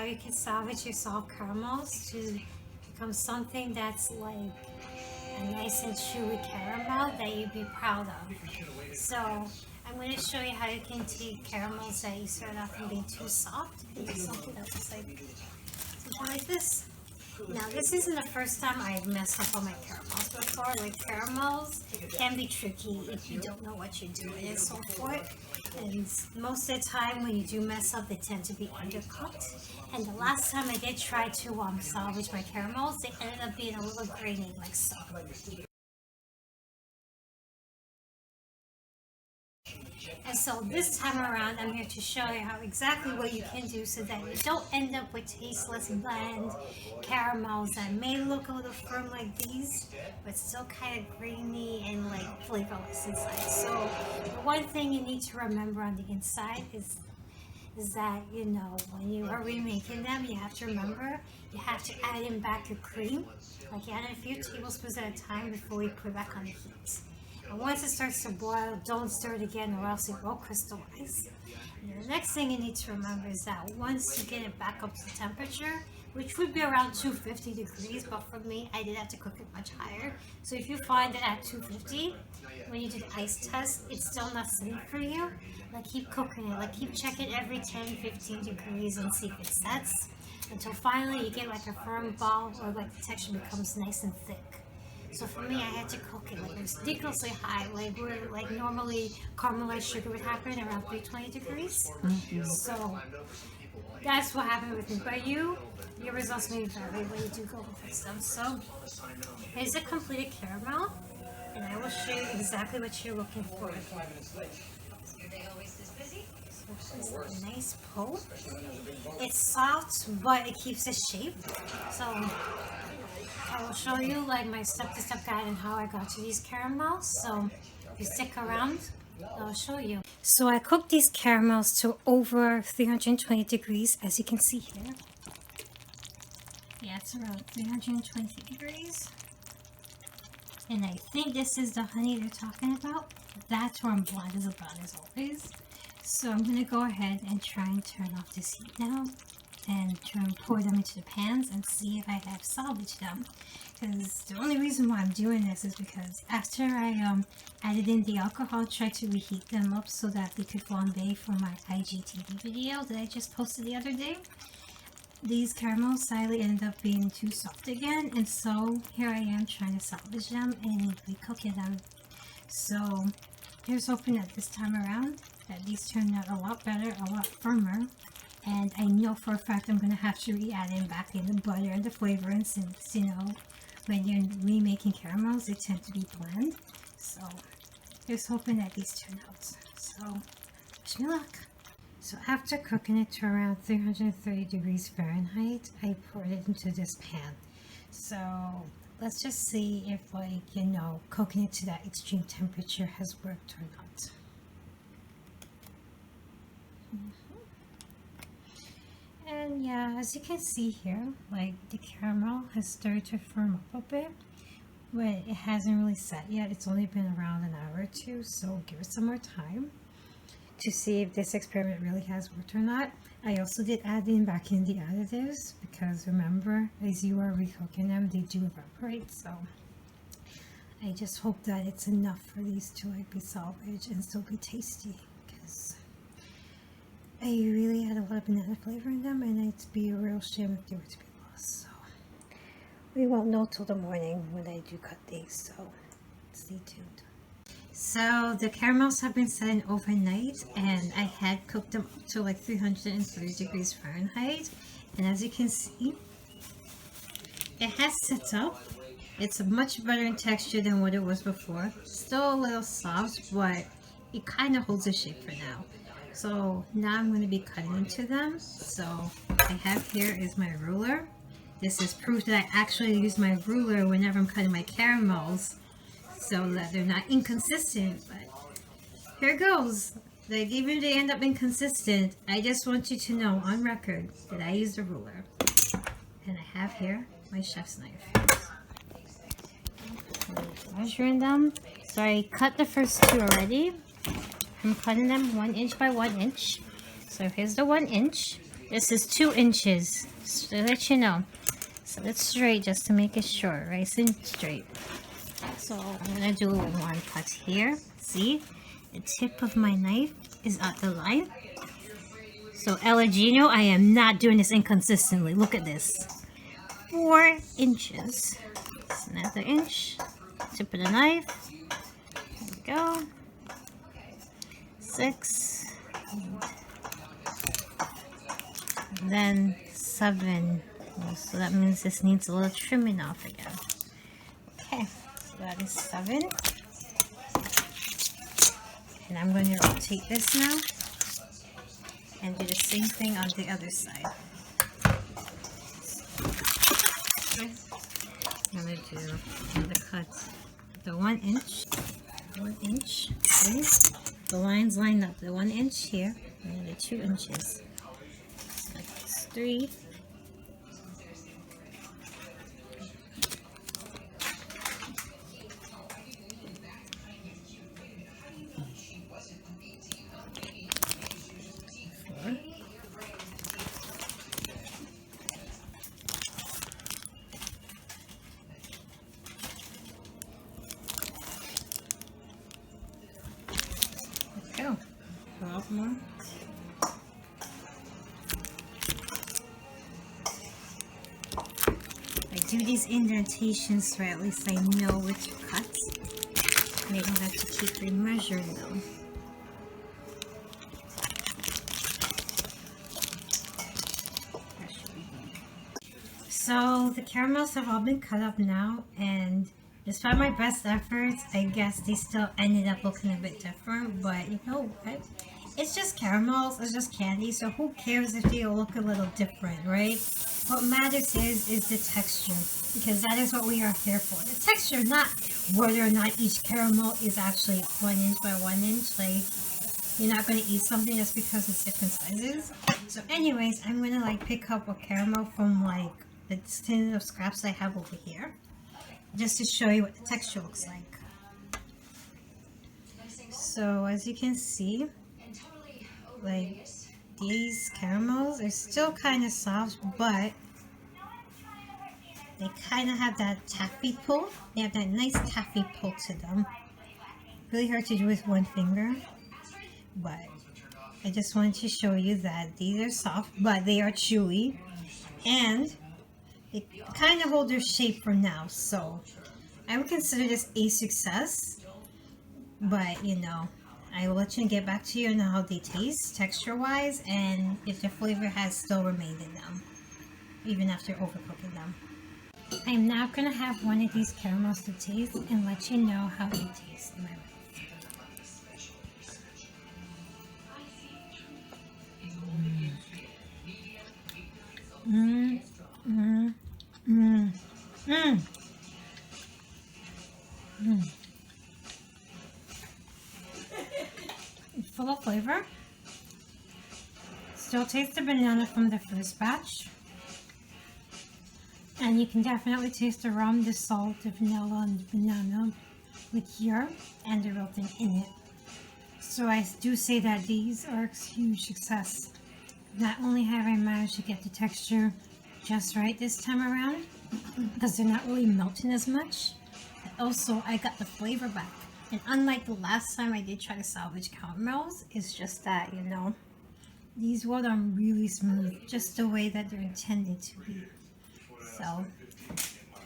how you can salvage your soft caramels to become something that's like a nice and chewy caramel that you'd be proud of. So I'm going to show you how you can take caramels that you start off from being too soft into something that looks like this. Now, this isn't the first time I've messed up on my caramels before. Like, caramels can be tricky if you don't know what you're doing and so forth. And most of the time when you do mess up, they tend to be undercooked. And the last time I did try to salvage my caramels, they ended up being a little grainy, like so. And so this time around, I'm here to show you how exactly what you can do so that you don't end up with tasteless, bland caramels that may look a little firm like these, but still kind of grainy and like flavorless inside. So the one thing you need to remember on the inside is that, you know, when you are remaking them, you have to remember you have to add in back your cream. Like, add in a few tablespoons at a time before you put it back on the heat. And once it starts to boil, don't stir it again or else it will crystallize. And the next thing you need to remember is that once you get it back up to temperature, which would be around 250 degrees, but for me, I did have to cook it much higher. So if you find that at 250, when you do the ice test, it's still not safe for you, like, keep cooking it. Like, keep checking every 10-15 degrees and see if it sets, until finally you get like a firm ball or like the texture becomes nice and thick. So for me, I had to cook it like ridiculously high, like where like normally caramelized sugar would happen around 320 degrees. So that's what happened with me. But your results may vary when you do go with this stuff. So here's a completed caramel, and I will show you exactly what you're looking for. So it's a nice pulp. It's soft, but it keeps its shape. So I will show you like my step-to-step guide on how I got to these caramels. So if you stick around, I'll show you. So I cooked these caramels to over 320 degrees, as you can see here. Yeah, it's around 320 degrees. And I think this is the honey they're talking about. That's where I'm blind as a bat as always. So I'm going to go ahead and try and turn off this heat now and try and pour them into the pans and see if I have salvaged them. Because the only reason why I'm doing this is because after I added in the alcohol, tried to reheat them up so that they could flambe for my IGTV video that I just posted the other day. These caramels sadly ended up being too soft again, and so here I am trying to salvage them and re-cooking them. So here's hoping that this time around that these turned out a lot better, a lot firmer. And I know for a fact I'm going to have to re-add in back in the butter and the flavoring, since, you know, when you're remaking caramels, they tend to be bland. So just hoping that these turn out. So wish me luck. So after cooking it to around 330 degrees Fahrenheit, I poured it into this pan. So let's just see if, like, you know, cooking it to that extreme temperature has worked or not. And yeah, as you can see here, like, the caramel has started to firm up a bit, but it hasn't really set yet. It's only been around an hour or two, so give it some more time to see if this experiment really has worked or not. I also did add back in the additives, because remember, as you are recooking them, they do evaporate. So I just hope that it's enough for these to like be salvaged and still be tasty, because I really had a lot of banana flavor in them, and it'd be a real shame if they were to be lost. So we won't know till the morning when I do cut these, so stay tuned. So the caramels have been setting overnight, and I had cooked them up to like 330 degrees Fahrenheit, and as you can see, it has set up. It's much better in texture than what it was before. Still a little soft, but it kind of holds a shape for now. So now I'm going to be cutting into them. So I have here is my ruler. This is proof that I actually use my ruler whenever I'm cutting my caramels, so that they're not inconsistent. But here goes. Like, even if they end up inconsistent, I just want you to know on record that I use the ruler. And I have here my chef's knife. Measuring them. So I cut the first two already. I'm cutting them 1 inch by 1 inch. So here's the 1 inch. This is 2 inches, just to let you know. So it's straight just to make it short, right? And straight. So I'm gonna do 1 cut here. See, the tip of my knife is at the line. So Elegino, I am not doing this inconsistently. Look at this. 4 inches. That's another inch. Tip of the knife. There we go. 6. And then 7. So that means this needs a little trimming off again. Okay, so that is 7. And I'm going to rotate this now and do the same thing on the other side. Okay. I'm going to do another cut. The 1 inch. 1 inch. Okay. The lines line up. The 1 inch here and the 2 inches. So that's 3. Go. 12 more. I do these indentations so at least I know which cuts. And I don't have to keep remeasuring them. So the caramels have all been cut up now, and despite my best efforts, I guess they still ended up looking a bit different, but you know what? It's just caramels, it's just candy, so who cares if they look a little different, right? What matters is the texture, because that is what we are here for. The texture, not whether or not each caramel is actually 1 inch by 1 inch. Like, you're not going to eat something just because it's different sizes. So anyways, I'm going to like pick up a caramel from like the tin of scraps I have over here, just to show you what the texture looks like. So as you can see, like these caramels are still kind of soft, but they kind of have that taffy pull. They have that nice taffy pull to them. Really hard to do with one finger, but I just wanted to show you that these are soft, but they are chewy, and they kind of hold their shape for now. So I would consider this a success, but you know, I will let you get back to you on how they taste texture wise and if the flavor has still remained in them even after overcooking them. I'm now going to have one of these caramels to taste and let you know how they taste in my mouth. Full of flavor. Still taste the banana from the first batch. And you can definitely taste the rum, the salt, the vanilla, and the banana liqueur, and the real thing in it. So I do say that these are a huge success. Not only have I managed to get the texture just right this time around, because they're not really melting as much, but also I got the flavor back. And unlike the last time I did try to salvage caramels, it's just that, you know, these were done really smooth, just the way that they're intended to be. So,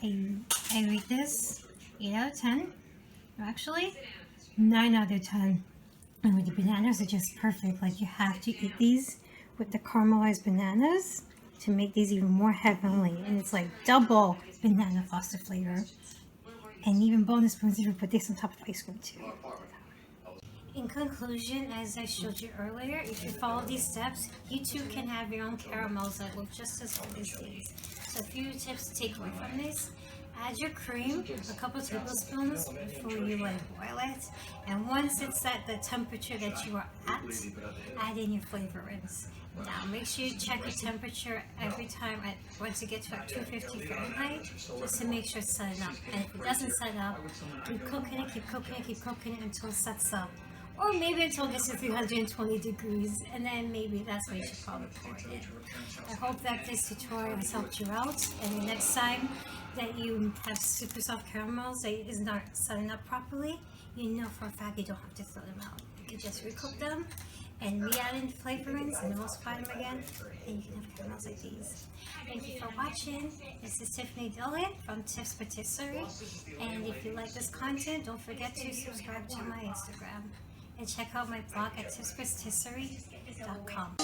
I rate this 8 out of 10. Actually, 9 out of 10. And with the bananas are just perfect. Like, you have to eat these with the caramelized bananas to make these even more heavenly. And it's like double banana foster flavor. And even bonus points if you put this on top of ice cream too. In conclusion, as I showed you earlier, if you follow these steps, you too can have your own caramels that look just as good as these. So a few tips to take away from this: add your cream, a couple tablespoons before you boil it, and once it's at the temperature that you are at, add in your flavorings. Now make sure you check your temperature every time once you get to about 250 Fahrenheit, just to make sure it's setting up. And if it doesn't set up, keep cooking it, keep cooking it, keep cooking it until it sets up. or maybe until it gets to 320 degrees, and then maybe that's when you should probably pour it in. I hope that this tutorial has helped you out, and the next time that you have super soft caramels that is not setting up properly, you know for a fact you don't have to throw them out. You can just recook them and re-add in flavorings and emulsify them again, and you can have caramels like these. Thank you for watching. This is Tiffany Dillon from Tiff's Patisserie, and if you like this content, don't forget to subscribe to my Instagram and check out my blog at tiffspatisserie.com.